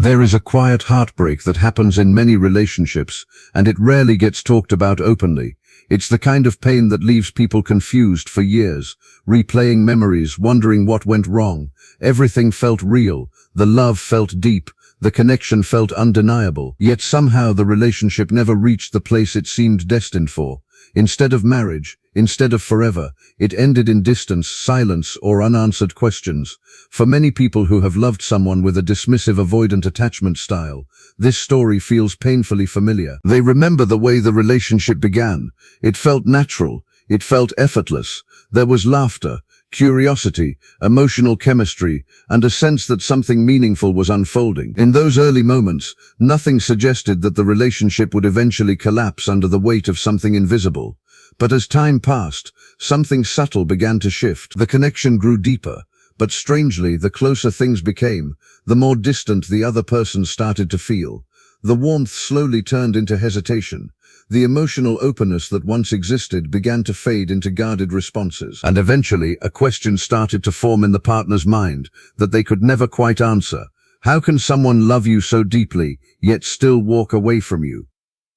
There is a quiet heartbreak that happens in many relationships, and it rarely gets talked about openly. It's the kind of pain that leaves people confused for years, replaying memories, wondering what went wrong. Everything felt real, the love felt deep, the connection felt undeniable, yet somehow the relationship never reached the place it seemed destined for. Instead of marriage, instead of forever, it ended in distance, silence, or unanswered questions. For many people who have loved someone with a dismissive avoidant attachment style, this story feels painfully familiar. They remember the way the relationship began. It felt natural. It felt effortless. There was laughter, curiosity, emotional chemistry, and a sense that something meaningful was unfolding. In those early moments, nothing suggested that the relationship would eventually collapse under the weight of something invisible. But as time passed, something subtle began to shift. The connection grew deeper, but strangely, the closer things became, the more distant the other person started to feel. The warmth slowly turned into hesitation. The emotional openness that once existed began to fade into guarded responses. And eventually, a question started to form in the partner's mind that they could never quite answer. How can someone love you so deeply, yet still walk away from you?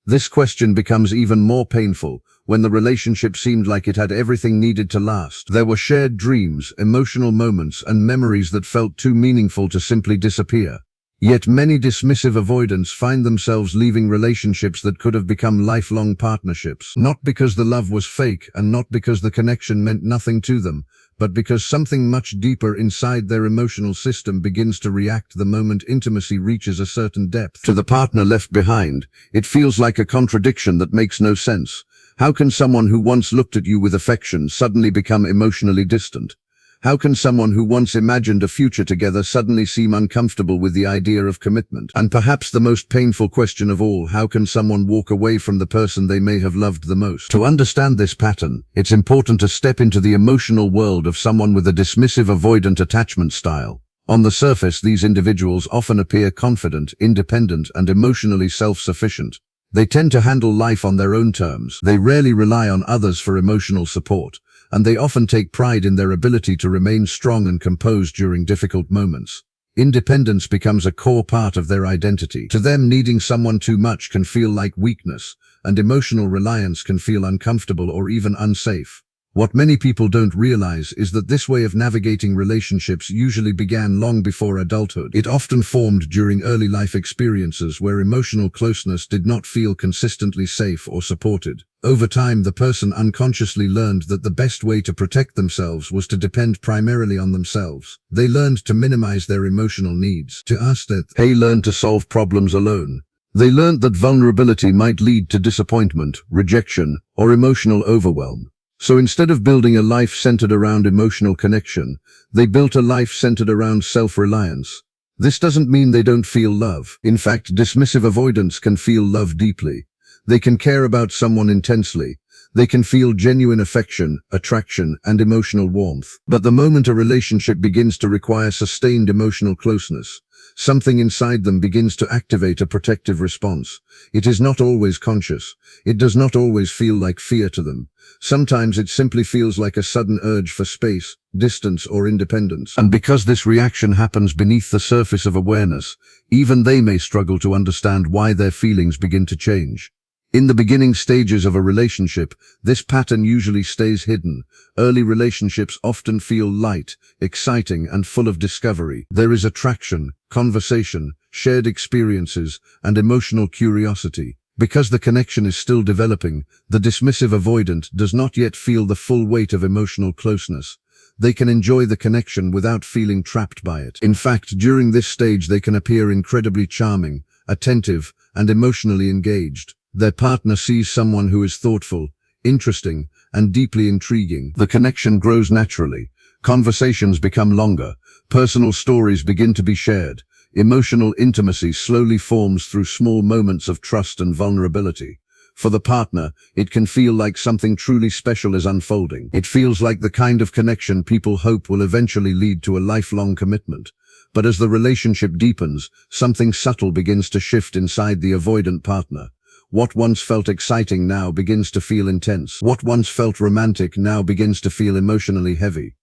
This question becomes even more painful when the relationship seemed like it had everything needed to last. There were shared dreams, emotional moments, and memories that felt too meaningful to simply disappear. Yet many dismissive avoidants find themselves leaving relationships that could have become lifelong partnerships, not because the love was fake and not because the connection meant nothing to them, but because something much deeper inside their emotional system begins to react the moment intimacy reaches a certain depth. To the partner left behind, it feels like a contradiction that makes no sense. How can someone who once looked at you with affection suddenly become emotionally distant? How can someone who once imagined a future together suddenly seem uncomfortable with the idea of commitment? And perhaps the most painful question of all, how can someone walk away from the person they may have loved the most? To understand this pattern, it's important to step into the emotional world of someone with a dismissive avoidant attachment style. On the surface, these individuals often appear confident, independent, and emotionally self-sufficient. They tend to handle life on their own terms. They rarely rely on others for emotional support, and they often take pride in their ability to remain strong and composed during difficult moments. Independence becomes a core part of their identity. To them, needing someone too much can feel like weakness, and emotional reliance can feel uncomfortable or even unsafe. What many people don't realize is that this way of navigating relationships usually began long before adulthood. It often formed during early life experiences where emotional closeness did not feel consistently safe or supported. Over time, the person unconsciously learned that the best way to protect themselves was to depend primarily on themselves. They learned to minimize their emotional needs, to ask that they learned to solve problems alone. They learned that vulnerability might lead to disappointment, rejection, or emotional overwhelm. So instead of building a life centered around emotional connection, they built a life centered around self-reliance. This doesn't mean they don't feel love. In fact, dismissive avoidants can feel love deeply. They can care about someone intensely. They can feel genuine affection, attraction, and emotional warmth. But the moment a relationship begins to require sustained emotional closeness, something inside them begins to activate a protective response. It is not always conscious. It does not always feel like fear to them. Sometimes it simply feels like a sudden urge for space, distance, or independence. And because this reaction happens beneath the surface of awareness, even they may struggle to understand why their feelings begin to change. In the beginning stages of a relationship, this pattern usually stays hidden. Early relationships often feel light, exciting, and full of discovery. There is attraction, conversation, shared experiences, and emotional curiosity. Because the connection is still developing, the dismissive avoidant does not yet feel the full weight of emotional closeness. They can enjoy the connection without feeling trapped by it. In fact, during this stage they can appear incredibly charming, attentive, and emotionally engaged. Their partner sees someone who is thoughtful, interesting, and deeply intriguing. The connection grows naturally. Conversations become longer. Personal stories begin to be shared. Emotional intimacy slowly forms through small moments of trust and vulnerability. For the partner, it can feel like something truly special is unfolding. It feels like the kind of connection people hope will eventually lead to a lifelong commitment. But as the relationship deepens, something subtle begins to shift inside the avoidant partner. What once felt exciting now begins to feel intense. What once felt romantic now begins to feel emotionally heavy.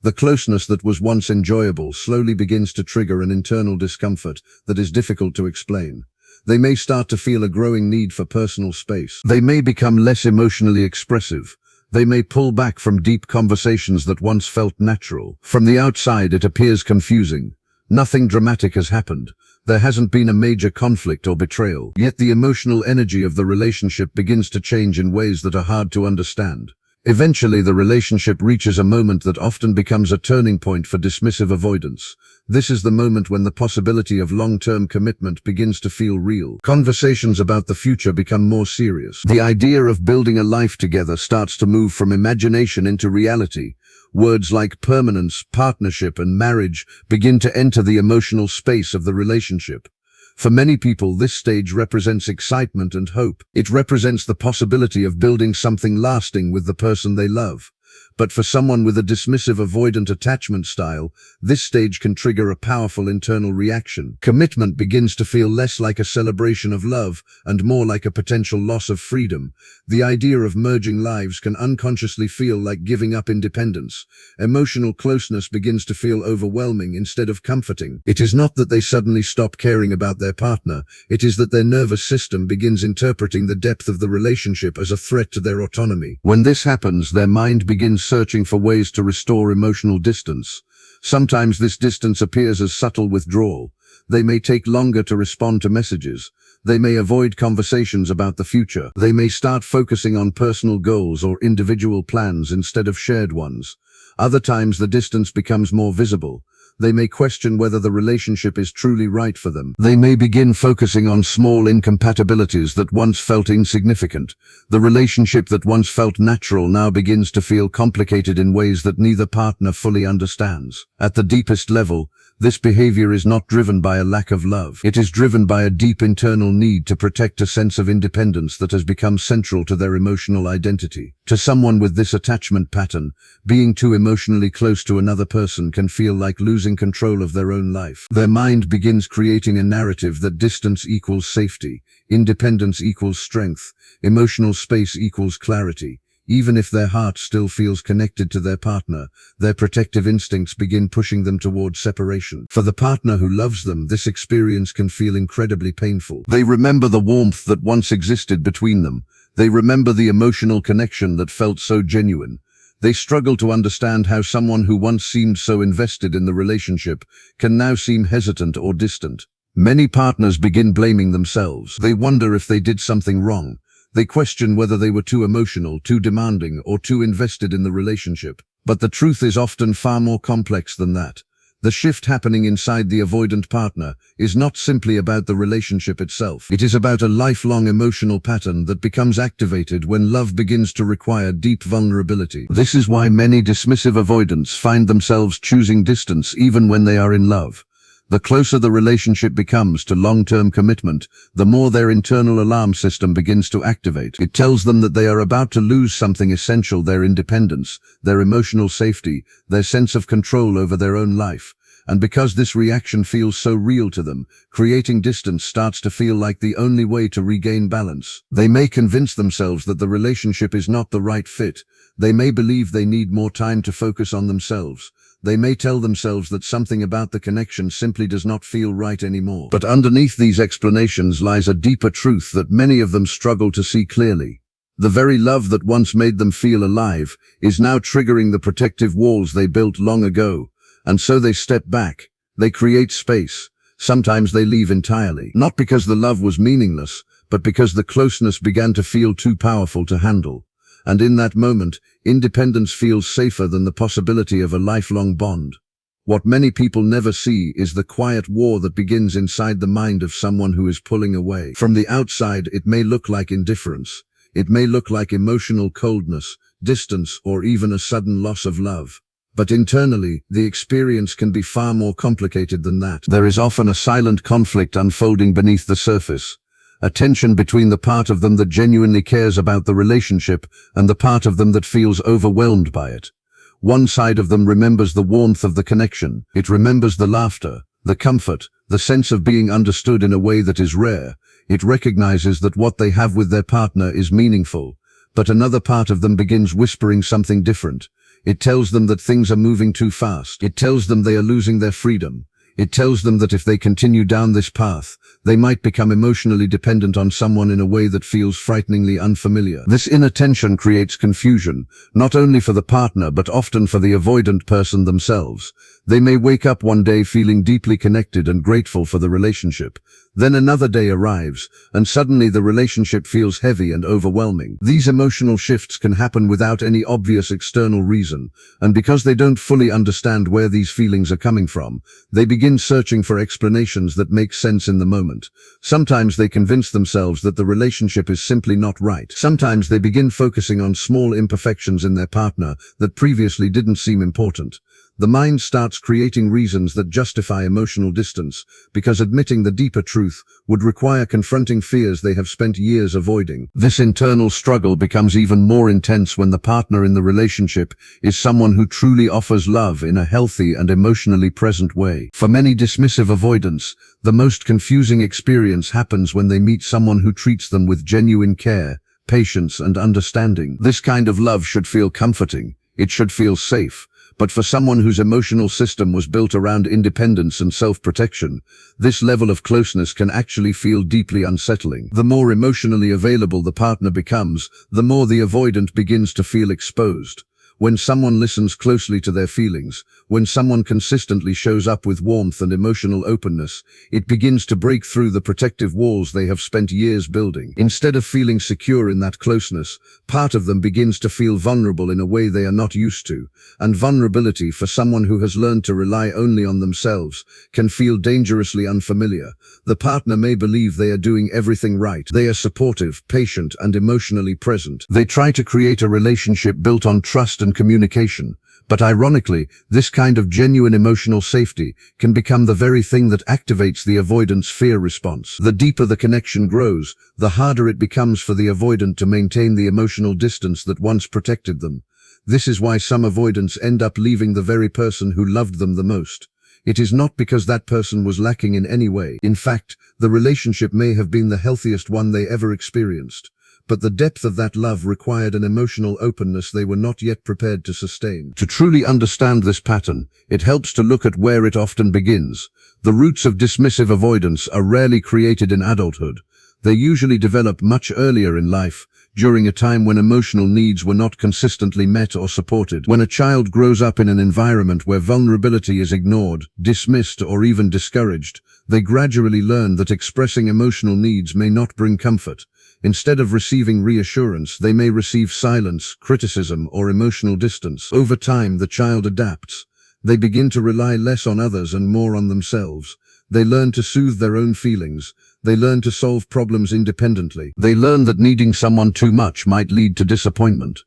The closeness that was once enjoyable slowly begins to trigger an internal discomfort that is difficult to explain. They may start to feel a growing need for personal space. They may become less emotionally expressive. They may pull back from deep conversations that once felt natural. From the outside, it appears confusing. Nothing dramatic has happened. There hasn't been a major conflict or betrayal. Yet the emotional energy of the relationship begins to change in ways that are hard to understand. Eventually, the relationship reaches a moment that often becomes a turning point for dismissive avoidance. This is the moment when the possibility of long-term commitment begins to feel real. Conversations about the future become more serious. The idea of building a life together starts to move from imagination into reality. Words like permanence, partnership, and marriage begin to enter the emotional space of the relationship. For many people, this stage represents excitement and hope. It represents the possibility of building something lasting with the person they love. But for someone with a dismissive avoidant attachment style, this stage can trigger a powerful internal reaction. Commitment begins to feel less like a celebration of love and more like a potential loss of freedom. The idea of merging lives can unconsciously feel like giving up independence. Emotional closeness begins to feel overwhelming instead of comforting. It is not that they suddenly stop caring about their partner. It is that their nervous system begins interpreting the depth of the relationship as a threat to their autonomy. When this happens, their mind begins searching for ways to restore emotional distance. Sometimes this distance appears as subtle withdrawal. They may take longer to respond to messages. They may avoid conversations about the future. They may start focusing on personal goals or individual plans instead of shared ones. Other times the distance becomes more visible. They may question whether the relationship is truly right for them. They may begin focusing on small incompatibilities that once felt insignificant. The relationship that once felt natural now begins to feel complicated in ways that neither partner fully understands. At the deepest level, this behavior is not driven by a lack of love. It is driven by a deep internal need to protect a sense of independence that has become central to their emotional identity. To someone with this attachment pattern, being too emotionally close to another person can feel like losing control of their own life. Their mind begins creating a narrative that distance equals safety, independence equals strength, emotional space equals clarity. Even if their heart still feels connected to their partner, their protective instincts begin pushing them towards separation. For the partner who loves them, this experience can feel incredibly painful. They remember the warmth that once existed between them. They remember the emotional connection that felt so genuine. They struggle to understand how someone who once seemed so invested in the relationship can now seem hesitant or distant. Many partners begin blaming themselves. They wonder if they did something wrong. They question whether they were too emotional, too demanding, or too invested in the relationship. But the truth is often far more complex than that. The shift happening inside the avoidant partner is not simply about the relationship itself. It is about a lifelong emotional pattern that becomes activated when love begins to require deep vulnerability. This is why many dismissive avoidants find themselves choosing distance even when they are in love. The closer the relationship becomes to long-term commitment, the more their internal alarm system begins to activate. It tells them that they are about to lose something essential: their independence, their emotional safety, their sense of control over their own life. And because this reaction feels so real to them, creating distance starts to feel like the only way to regain balance. They may convince themselves that the relationship is not the right fit. They may believe they need more time to focus on themselves. They may tell themselves that something about the connection simply does not feel right anymore. But underneath these explanations lies a deeper truth that many of them struggle to see clearly. The very love that once made them feel alive is now triggering the protective walls they built long ago. And so they step back. They create space. Sometimes they leave entirely. Not because the love was meaningless, but because the closeness began to feel too powerful to handle. And in that moment, independence feels safer than the possibility of a lifelong bond. What many people never see is the quiet war that begins inside the mind of someone who is pulling away. From the outside, it may look like indifference. It may look like emotional coldness, distance, or even a sudden loss of love. But internally, the experience can be far more complicated than that. There is often a silent conflict unfolding beneath the surface. A tension between the part of them that genuinely cares about the relationship and the part of them that feels overwhelmed by it. One side of them remembers the warmth of the connection. It remembers the laughter, the comfort, the sense of being understood in a way that is rare. It recognizes that what they have with their partner is meaningful. But another part of them begins whispering something different. It tells them that things are moving too fast. It tells them they are losing their freedom. It tells them that if they continue down this path, they might become emotionally dependent on someone in a way that feels frighteningly unfamiliar. This inner tension creates confusion, not only for the partner but often for the avoidant person themselves. They may wake up one day feeling deeply connected and grateful for the relationship. Then another day arrives, and suddenly the relationship feels heavy and overwhelming. These emotional shifts can happen without any obvious external reason, and because they don't fully understand where these feelings are coming from, they begin searching for explanations that make sense in the moment. Sometimes they convince themselves that the relationship is simply not right. Sometimes they begin focusing on small imperfections in their partner that previously didn't seem important. The mind starts creating reasons that justify emotional distance, because admitting the deeper truth would require confronting fears they have spent years avoiding. This internal struggle becomes even more intense when the partner in the relationship is someone who truly offers love in a healthy and emotionally present way. For many dismissive avoidants, the most confusing experience happens when they meet someone who treats them with genuine care, patience, and understanding. This kind of love should feel comforting. It should feel safe. But for someone whose emotional system was built around independence and self-protection, this level of closeness can actually feel deeply unsettling. The more emotionally available the partner becomes, the more the avoidant begins to feel exposed. When someone listens closely to their feelings, when someone consistently shows up with warmth and emotional openness, it begins to break through the protective walls they have spent years building. Instead of feeling secure in that closeness, part of them begins to feel vulnerable in a way they are not used to. And vulnerability, for someone who has learned to rely only on themselves, can feel dangerously unfamiliar. The partner may believe they are doing everything right. They are supportive, patient, and emotionally present. They try to create a relationship built on trust and communication. But ironically, this kind of genuine emotional safety can become the very thing that activates the avoidant's fear response. The deeper the connection grows, the harder it becomes for the avoidant to maintain the emotional distance that once protected them. This is why some avoidants end up leaving the very person who loved them the most. It is not because that person was lacking in any way. In fact, the relationship may have been the healthiest one they ever experienced. But the depth of that love required an emotional openness they were not yet prepared to sustain. To truly understand this pattern, it helps to look at where it often begins. The roots of dismissive avoidance are rarely created in adulthood. They usually develop much earlier in life, during a time when emotional needs were not consistently met or supported. When a child grows up in an environment where vulnerability is ignored, dismissed, or even discouraged, they gradually learn that expressing emotional needs may not bring comfort. Instead of receiving reassurance, they may receive silence, criticism, or emotional distance. Over time, the child adapts. They begin to rely less on others and more on themselves. They learn to soothe their own feelings. They learn to solve problems independently. They learn that needing someone too much might lead to disappointment.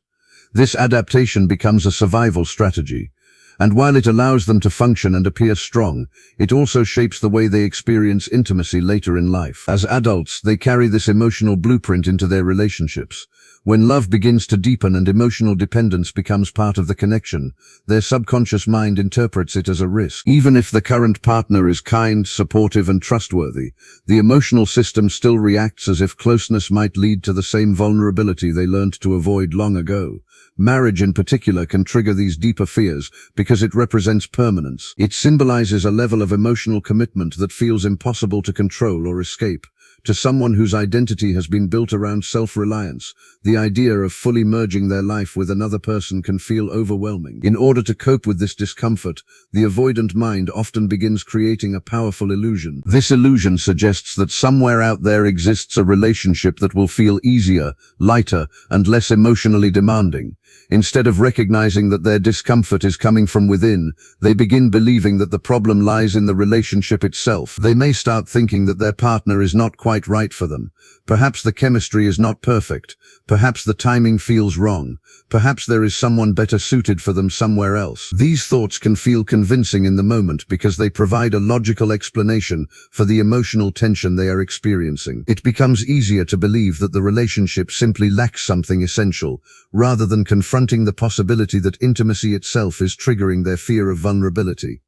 This adaptation becomes a survival strategy. And while it allows them to function and appear strong, it also shapes the way they experience intimacy later in life. As adults, they carry this emotional blueprint into their relationships. When love begins to deepen and emotional dependence becomes part of the connection, their subconscious mind interprets it as a risk. Even if the current partner is kind, supportive, and trustworthy, the emotional system still reacts as if closeness might lead to the same vulnerability they learned to avoid long ago. Marriage in particular can trigger these deeper fears because it represents permanence. It symbolizes a level of emotional commitment that feels impossible to control or escape. To someone whose identity has been built around self-reliance, the idea of fully merging their life with another person can feel overwhelming. In order to cope with this discomfort, the avoidant mind often begins creating a powerful illusion. This illusion suggests that somewhere out there exists a relationship that will feel easier, lighter, and less emotionally demanding. Instead of recognizing that their discomfort is coming from within, they begin believing that the problem lies in the relationship itself. They may start thinking that their partner is not quite right for them. Perhaps the chemistry is not perfect. Perhaps the timing feels wrong. Perhaps there is someone better suited for them somewhere else. These thoughts can feel convincing in the moment because they provide a logical explanation for the emotional tension they are experiencing. It becomes easier to believe that the relationship simply lacks something essential, rather than confronting the possibility that intimacy itself is triggering their fear of vulnerability.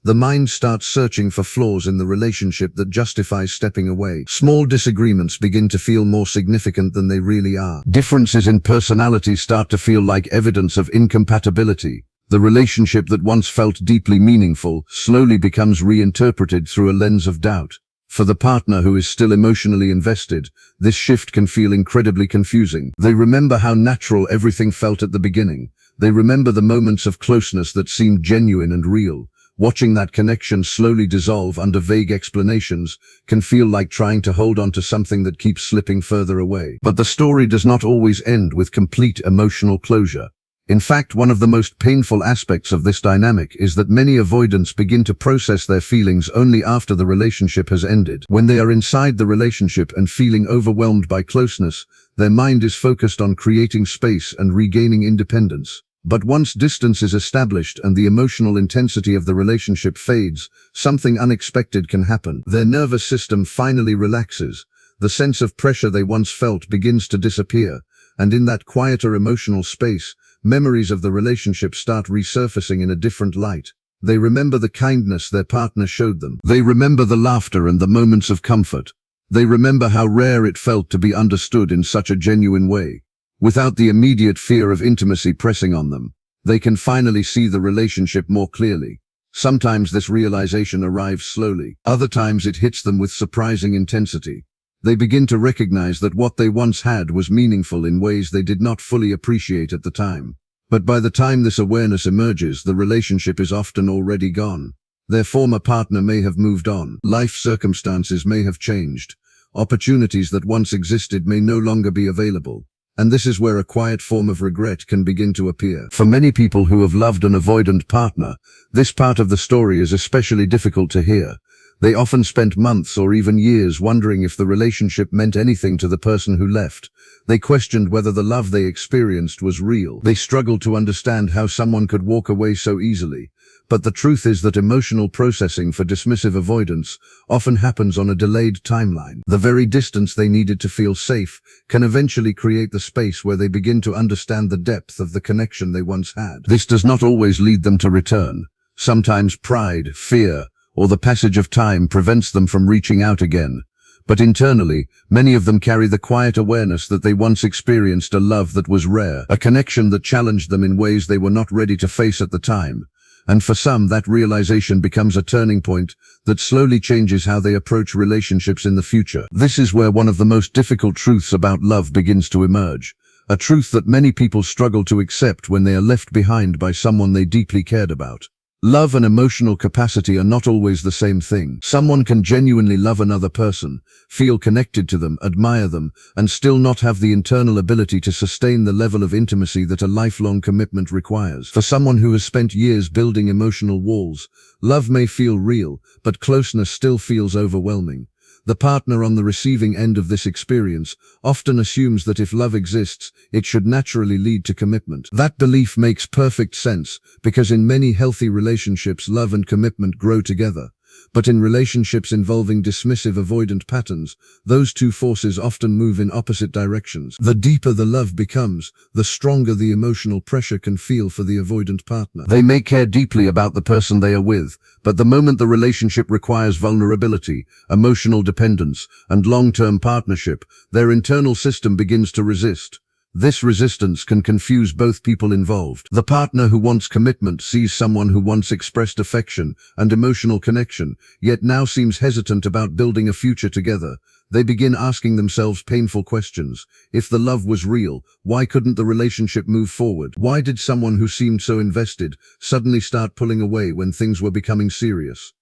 The mind starts searching for flaws in the relationship that justifies stepping away. Small disagreements begin to feel more significant than they really are. Differences in personality start to feel like evidence of incompatibility. The relationship that once felt deeply meaningful slowly becomes reinterpreted through a lens of doubt. For the partner who is still emotionally invested, this shift can feel incredibly confusing. They remember how natural everything felt at the beginning. They remember the moments of closeness that seemed genuine and real. Watching that connection slowly dissolve under vague explanations can feel like trying to hold on to something that keeps slipping further away. But the story does not always end with complete emotional closure. In fact, one of the most painful aspects of this dynamic is that many avoidants begin to process their feelings only after the relationship has ended. When they are inside the relationship and feeling overwhelmed by closeness, their mind is focused on creating space and regaining independence. But once distance is established and the emotional intensity of the relationship fades, something unexpected can happen. Their nervous system finally relaxes. The sense of pressure they once felt begins to disappear, and in that quieter emotional space, memories of the relationship start resurfacing in a different light. They remember the kindness their partner showed them. They remember the laughter and the moments of comfort. They remember how rare it felt to be understood in such a genuine way. Without the immediate fear of intimacy pressing on them, they can finally see the relationship more clearly. Sometimes this realization arrives slowly. Other times it hits them with surprising intensity. They begin to recognize that what they once had was meaningful in ways they did not fully appreciate at the time. But by the time this awareness emerges, the relationship is often already gone. Their former partner may have moved on. Life circumstances may have changed. Opportunities that once existed may no longer be available. And this is where a quiet form of regret can begin to appear. For many people who have loved an avoidant partner, this part of the story is especially difficult to hear. They often spent months or even years wondering if the relationship meant anything to the person who left. They questioned whether the love they experienced was real. They struggled to understand how someone could walk away so easily. But the truth is that emotional processing for dismissive avoidance often happens on a delayed timeline. The very distance they needed to feel safe can eventually create the space where they begin to understand the depth of the connection they once had. This does not always lead them to return. Sometimes pride, fear, or the passage of time prevents them from reaching out again. But internally, many of them carry the quiet awareness that they once experienced a love that was rare, a connection that challenged them in ways they were not ready to face at the time. And for some, that realization becomes a turning point that slowly changes how they approach relationships in the future. This is where one of the most difficult truths about love begins to emerge. A truth that many people struggle to accept when they are left behind by someone they deeply cared about. Love and emotional capacity are not always the same thing. Someone can genuinely love another person, feel connected to them, admire them, and still not have the internal ability to sustain the level of intimacy that a lifelong commitment requires. For someone who has spent years building emotional walls, love may feel real, but closeness still feels overwhelming. The partner on the receiving end of this experience often assumes that if love exists, it should naturally lead to commitment. That belief makes perfect sense, because in many healthy relationships, love and commitment grow together. But in relationships involving dismissive avoidant patterns, those two forces often move in opposite directions. The deeper the love becomes, the stronger the emotional pressure can feel for the avoidant partner. They may care deeply about the person they are with, but the moment the relationship requires vulnerability, emotional dependence, and long-term partnership, their internal system begins to resist. This resistance can confuse both people involved. The partner who wants commitment sees someone who once expressed affection and emotional connection, yet now seems hesitant about building a future together. They begin asking themselves painful questions. If the love was real, why couldn't the relationship move forward? Why did someone who seemed so invested suddenly start pulling away when things were becoming serious?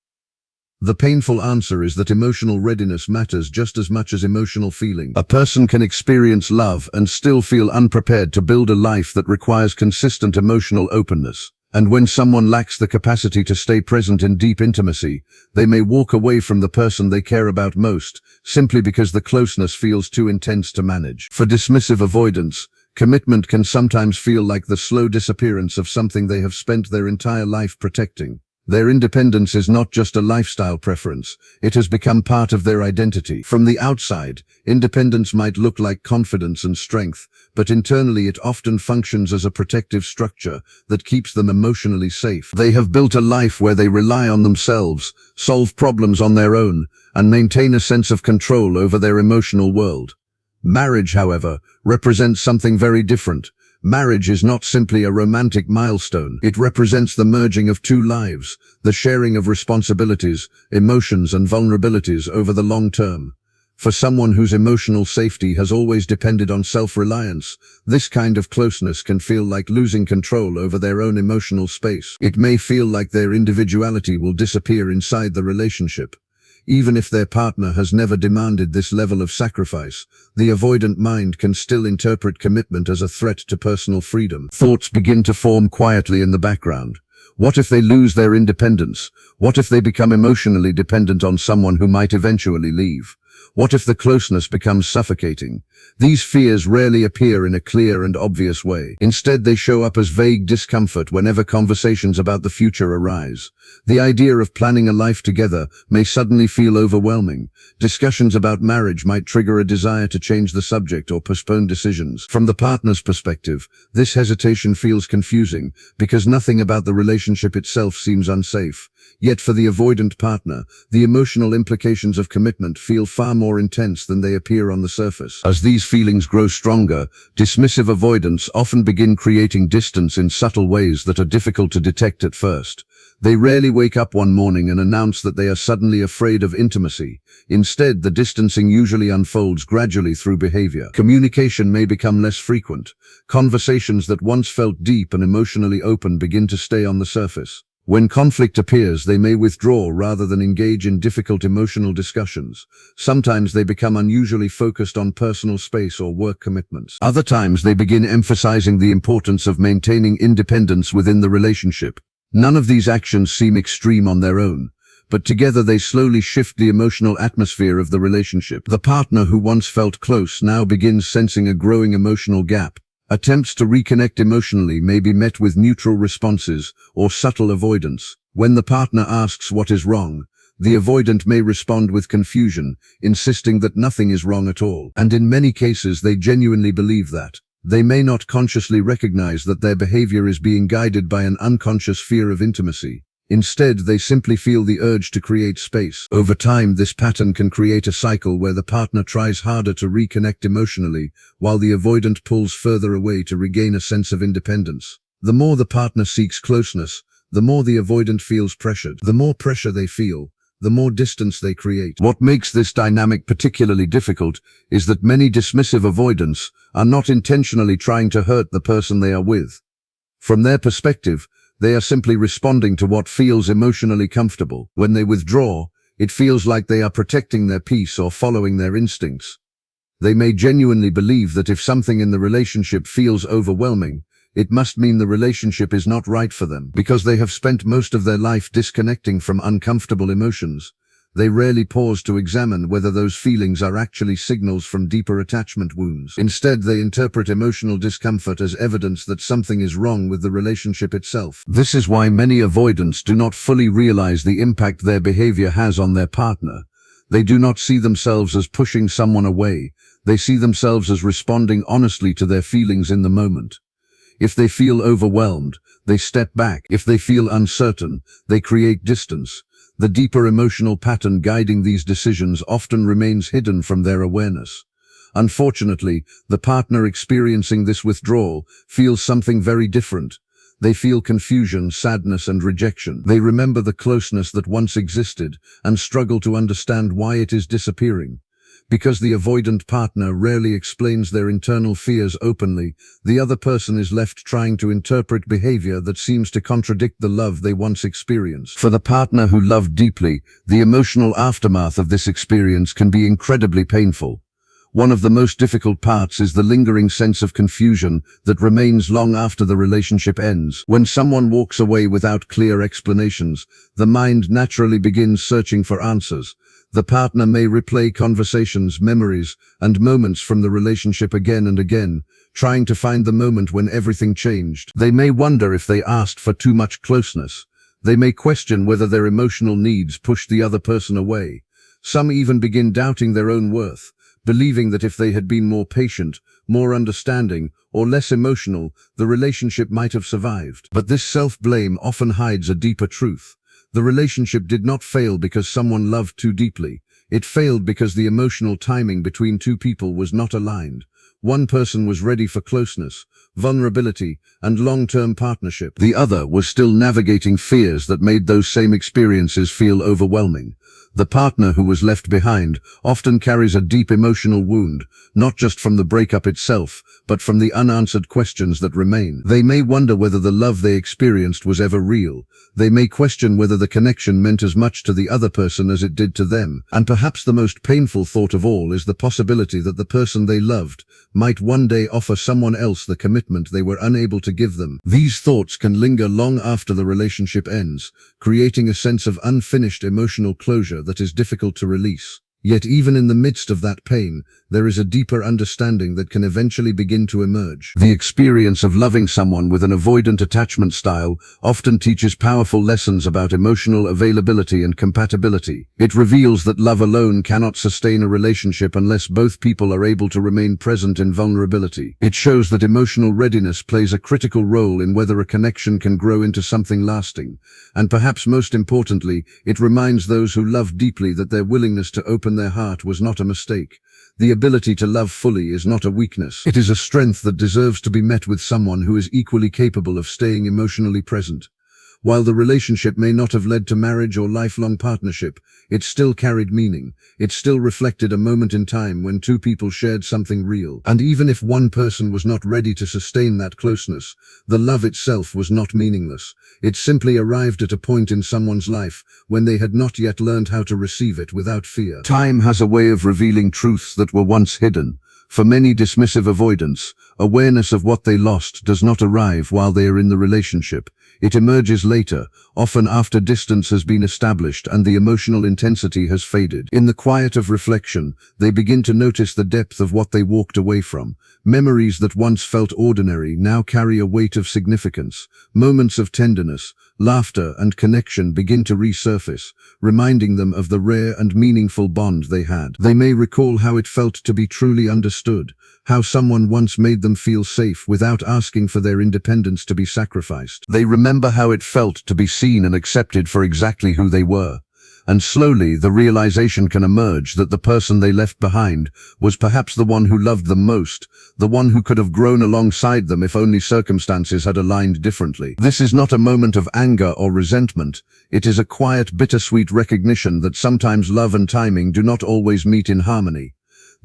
The painful answer is that emotional readiness matters just as much as emotional feeling. A person can experience love and still feel unprepared to build a life that requires consistent emotional openness. And when someone lacks the capacity to stay present in deep intimacy, they may walk away from the person they care about most, simply because the closeness feels too intense to manage. For dismissive avoidance, commitment can sometimes feel like the slow disappearance of something they have spent their entire life protecting. Their independence is not just a lifestyle preference, it has become part of their identity. From the outside, independence might look like confidence and strength, but internally it often functions as a protective structure that keeps them emotionally safe. They have built a life where they rely on themselves, solve problems on their own, and maintain a sense of control over their emotional world. Marriage, however, represents something very different. Marriage is not simply a romantic milestone. It represents the merging of two lives, the sharing of responsibilities, emotions, and vulnerabilities over the long term. For someone whose emotional safety has always depended on self-reliance, this kind of closeness can feel like losing control over their own emotional space. It may feel like their individuality will disappear inside the relationship. Even if their partner has never demanded this level of sacrifice, the avoidant mind can still interpret commitment as a threat to personal freedom. Thoughts begin to form quietly in the background. What if they lose their independence? What if they become emotionally dependent on someone who might eventually leave? What if the closeness becomes suffocating? These fears rarely appear in a clear and obvious way. Instead, they show up as vague discomfort whenever conversations about the future arise. The idea of planning a life together may suddenly feel overwhelming. Discussions about marriage might trigger a desire to change the subject or postpone decisions. From the partner's perspective, this hesitation feels confusing because nothing about the relationship itself seems unsafe. Yet for the avoidant partner, the emotional implications of commitment feel far more intense than they appear on the surface. As these feelings grow stronger, dismissive avoidants often begin creating distance in subtle ways that are difficult to detect at first. They rarely wake up one morning and announce that they are suddenly afraid of intimacy. Instead, the distancing usually unfolds gradually through behavior. Communication may become less frequent. Conversations that once felt deep and emotionally open begin to stay on the surface. When conflict appears, they may withdraw rather than engage in difficult emotional discussions. Sometimes they become unusually focused on personal space or work commitments. Other times they begin emphasizing the importance of maintaining independence within the relationship. None of these actions seem extreme on their own, but together they slowly shift the emotional atmosphere of the relationship. The partner who once felt close now begins sensing a growing emotional gap. Attempts to reconnect emotionally may be met with neutral responses or subtle avoidance. When the partner asks what is wrong, the avoidant may respond with confusion, insisting that nothing is wrong at all. And in many cases, they genuinely believe that. They may not consciously recognize that their behavior is being guided by an unconscious fear of intimacy. Instead, they simply feel the urge to create space. Over time, this pattern can create a cycle where the partner tries harder to reconnect emotionally, while the avoidant pulls further away to regain a sense of independence. The more the partner seeks closeness, the more the avoidant feels pressured. The more pressure they feel, the more distance they create. What makes this dynamic particularly difficult is that many dismissive avoidants are not intentionally trying to hurt the person they are with. From their perspective, they are simply responding to what feels emotionally comfortable. When they withdraw, it feels like they are protecting their peace or following their instincts. They may genuinely believe that if something in the relationship feels overwhelming, it must mean the relationship is not right for them. Because they have spent most of their life disconnecting from uncomfortable emotions, they rarely pause to examine whether those feelings are actually signals from deeper attachment wounds. Instead, they interpret emotional discomfort as evidence that something is wrong with the relationship itself. This is why many avoidants do not fully realize the impact their behavior has on their partner. They do not see themselves as pushing someone away. They see themselves as responding honestly to their feelings in the moment. If they feel overwhelmed, they step back. If they feel uncertain, they create distance. The deeper emotional pattern guiding these decisions often remains hidden from their awareness. Unfortunately, the partner experiencing this withdrawal feels something very different. They feel confusion, sadness, and rejection. They remember the closeness that once existed and struggle to understand why it is disappearing. Because the avoidant partner rarely explains their internal fears openly, the other person is left trying to interpret behavior that seems to contradict the love they once experienced. For the partner who loved deeply, the emotional aftermath of this experience can be incredibly painful. One of the most difficult parts is the lingering sense of confusion that remains long after the relationship ends. When someone walks away without clear explanations, the mind naturally begins searching for answers. The partner may replay conversations, memories, and moments from the relationship again and again, trying to find the moment when everything changed. They may wonder if they asked for too much closeness. They may question whether their emotional needs push the other person away. Some even begin doubting their own worth, believing that if they had been more patient, more understanding, or less emotional, the relationship might have survived. But this self-blame often hides a deeper truth. The relationship did not fail because someone loved too deeply. It failed because the emotional timing between two people was not aligned. One person was ready for closeness, vulnerability, and long-term partnership. The other was still navigating fears that made those same experiences feel overwhelming. The partner who was left behind often carries a deep emotional wound, not just from the breakup itself, but from the unanswered questions that remain. They may wonder whether the love they experienced was ever real. They may question whether the connection meant as much to the other person as it did to them. And perhaps the most painful thought of all is the possibility that the person they loved might one day offer someone else the commitment they were unable to give them. These thoughts can linger long after the relationship ends, creating a sense of unfinished emotional closure that is difficult to release. Yet even in the midst of that pain, there is a deeper understanding that can eventually begin to emerge. The experience of loving someone with an avoidant attachment style often teaches powerful lessons about emotional availability and compatibility. It reveals that love alone cannot sustain a relationship unless both people are able to remain present in vulnerability. It shows that emotional readiness plays a critical role in whether a connection can grow into something lasting. And perhaps most importantly, it reminds those who love deeply that their willingness to open their heart was not a mistake. The ability to love fully is not a weakness. It is a strength that deserves to be met with someone who is equally capable of staying emotionally present. While the relationship may not have led to marriage or lifelong partnership, it still carried meaning. It still reflected a moment in time when two people shared something real. And even if one person was not ready to sustain that closeness, the love itself was not meaningless. It simply arrived at a point in someone's life when they had not yet learned how to receive it without fear. Time has a way of revealing truths that were once hidden. For many dismissive avoidants, awareness of what they lost does not arrive while they are in the relationship. It emerges later, often after distance has been established and the emotional intensity has faded. In the quiet of reflection, they begin to notice the depth of what they walked away from. Memories that once felt ordinary now carry a weight of significance. Moments of tenderness, laughter, and connection begin to resurface, reminding them of the rare and meaningful bond they had. They may recall how it felt to be truly understood, how someone once made them feel safe without asking for their independence to be sacrificed. They remember how it felt to be seen and accepted for exactly who they were. And slowly the realization can emerge that the person they left behind was perhaps the one who loved them most, the one who could have grown alongside them if only circumstances had aligned differently. This is not a moment of anger or resentment. It is a quiet, bittersweet recognition that sometimes love and timing do not always meet in harmony.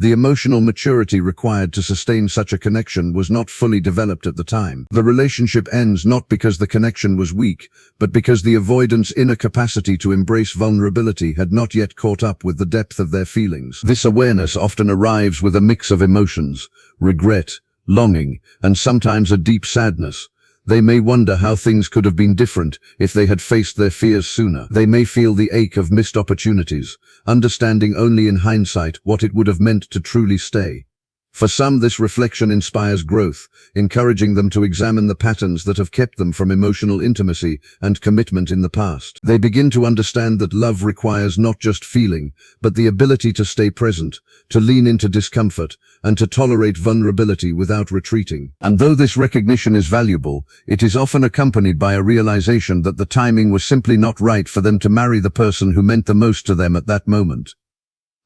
The emotional maturity required to sustain such a connection was not fully developed at the time. The relationship ends not because the connection was weak, but because the avoidant's inner capacity to embrace vulnerability had not yet caught up with the depth of their feelings. This awareness often arrives with a mix of emotions: regret, longing, and sometimes a deep sadness. They may wonder how things could have been different if they had faced their fears sooner. They may feel the ache of missed opportunities, understanding only in hindsight what it would have meant to truly stay. For some, this reflection inspires growth, encouraging them to examine the patterns that have kept them from emotional intimacy and commitment in the past. They begin to understand that love requires not just feeling, but the ability to stay present, to lean into discomfort, and to tolerate vulnerability without retreating. And though this recognition is valuable, it is often accompanied by a realization that the timing was simply not right for them to marry the person who meant the most to them at that moment.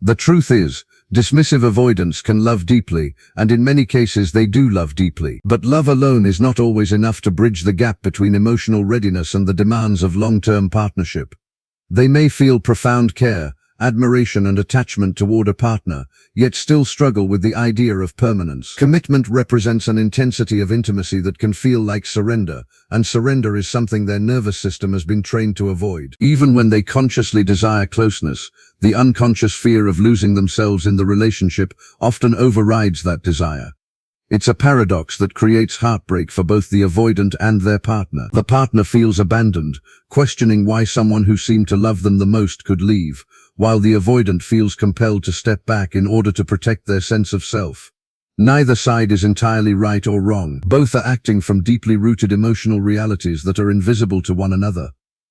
The truth is, dismissive avoidants can love deeply, and in many cases they do love deeply. But love alone is not always enough to bridge the gap between emotional readiness and the demands of long-term partnership. They may feel profound care, admiration, and attachment toward a partner, yet still struggle with the idea of permanence. Commitment represents an intensity of intimacy that can feel like surrender, and surrender is something their nervous system has been trained to avoid. Even when they consciously desire closeness, the unconscious fear of losing themselves in the relationship often overrides that desire. It's a paradox that creates heartbreak for both the avoidant and their partner. The partner feels abandoned, questioning why someone who seemed to love them the most could leave, while the avoidant feels compelled to step back in order to protect their sense of self. Neither side is entirely right or wrong. Both are acting from deeply rooted emotional realities that are invisible to one another.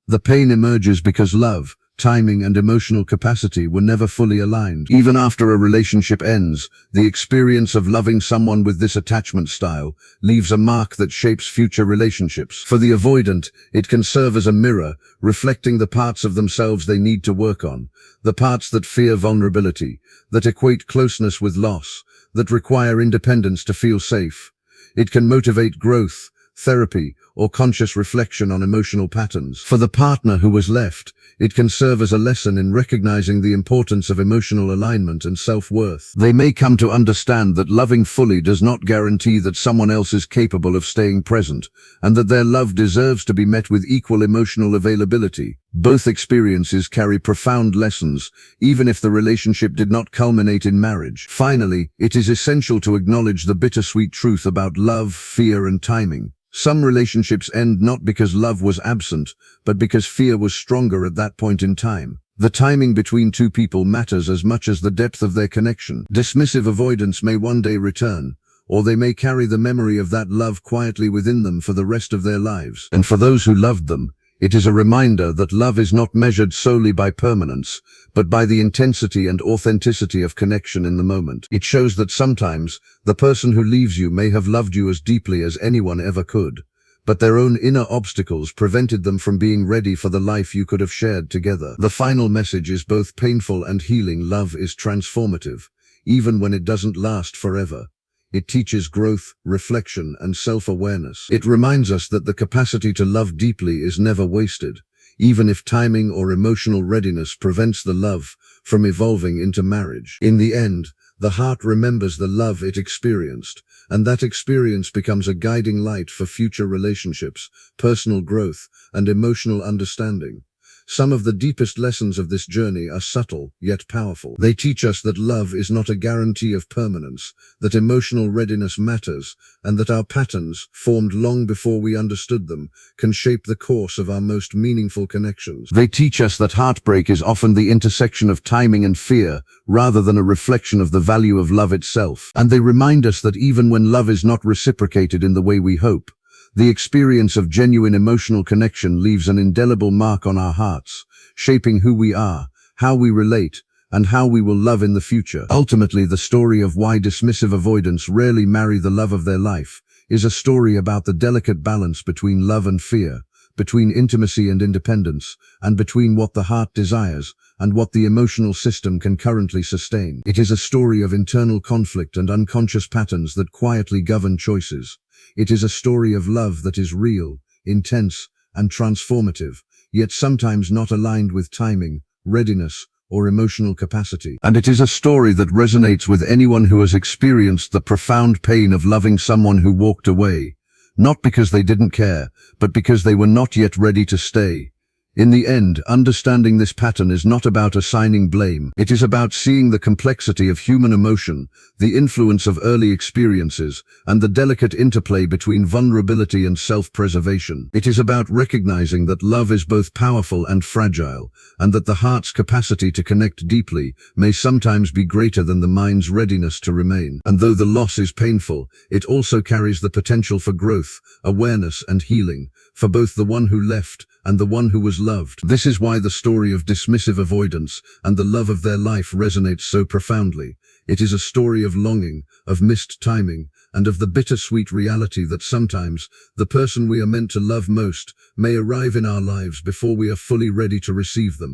The pain emerges because love, timing, and emotional capacity were never fully aligned. Even after a relationship ends, the experience of loving someone with this attachment style leaves a mark that shapes future relationships. For the avoidant, it can serve as a mirror, reflecting the parts of themselves they need to work on, the parts that fear vulnerability, that equate closeness with loss, that require independence to feel safe. It can motivate growth, therapy, or conscious reflection on emotional patterns. For the partner who was left, it can serve as a lesson in recognizing the importance of emotional alignment and self-worth. They may come to understand that loving fully does not guarantee that someone else is capable of staying present, and that their love deserves to be met with equal emotional availability. Both experiences carry profound lessons, even if the relationship did not culminate in marriage. Finally, it is essential to acknowledge the bittersweet truth about love, fear, and timing. Some relationships end not because love was absent, but because fear was stronger at that point in time. The timing between two people matters as much as the depth of their connection. Dismissive avoidants may one day return, or they may carry the memory of that love quietly within them for the rest of their lives. And for those who loved them, it is a reminder that love is not measured solely by permanence, but by the intensity and authenticity of connection in the moment. It shows that sometimes the person who leaves you may have loved you as deeply as anyone ever could, but their own inner obstacles prevented them from being ready for the life you could have shared together. The final message is both painful and healing. Love is transformative, even when it doesn't last forever. It teaches growth, reflection, and self-awareness. It reminds us that the capacity to love deeply is never wasted, even if timing or emotional readiness prevents the love from evolving into marriage. In the end, the heart remembers the love it experienced, and that experience becomes a guiding light for future relationships, personal growth, and emotional understanding. Some of the deepest lessons of this journey are subtle, yet powerful. They teach us that love is not a guarantee of permanence, that emotional readiness matters, and that our patterns, formed long before we understood them, can shape the course of our most meaningful connections. They teach us that heartbreak is often the intersection of timing and fear, rather than a reflection of the value of love itself. And they remind us that even when love is not reciprocated in the way we hope, the experience of genuine emotional connection leaves an indelible mark on our hearts, shaping who we are, how we relate, and how we will love in the future. Ultimately, the story of why dismissive avoidants rarely marry the love of their life is a story about the delicate balance between love and fear, between intimacy and independence, and between what the heart desires and what the emotional system can currently sustain. It is a story of internal conflict and unconscious patterns that quietly govern choices. It is a story of love that is real, intense, and transformative, yet sometimes not aligned with timing, readiness, or emotional capacity. And it is a story that resonates with anyone who has experienced the profound pain of loving someone who walked away, not because they didn't care, but because they were not yet ready to stay. In the end, understanding this pattern is not about assigning blame. It is about seeing the complexity of human emotion, the influence of early experiences, and the delicate interplay between vulnerability and self-preservation. It is about recognizing that love is both powerful and fragile, and that the heart's capacity to connect deeply may sometimes be greater than the mind's readiness to remain. And though the loss is painful, it also carries the potential for growth, awareness, and healing, for both the one who left and the one who was loved. This is why the story of dismissive avoidance and the love of their life resonates so profoundly. It is a story of longing, of missed timing, and of the bittersweet reality that sometimes the person we are meant to love most may arrive in our lives before we are fully ready to receive them.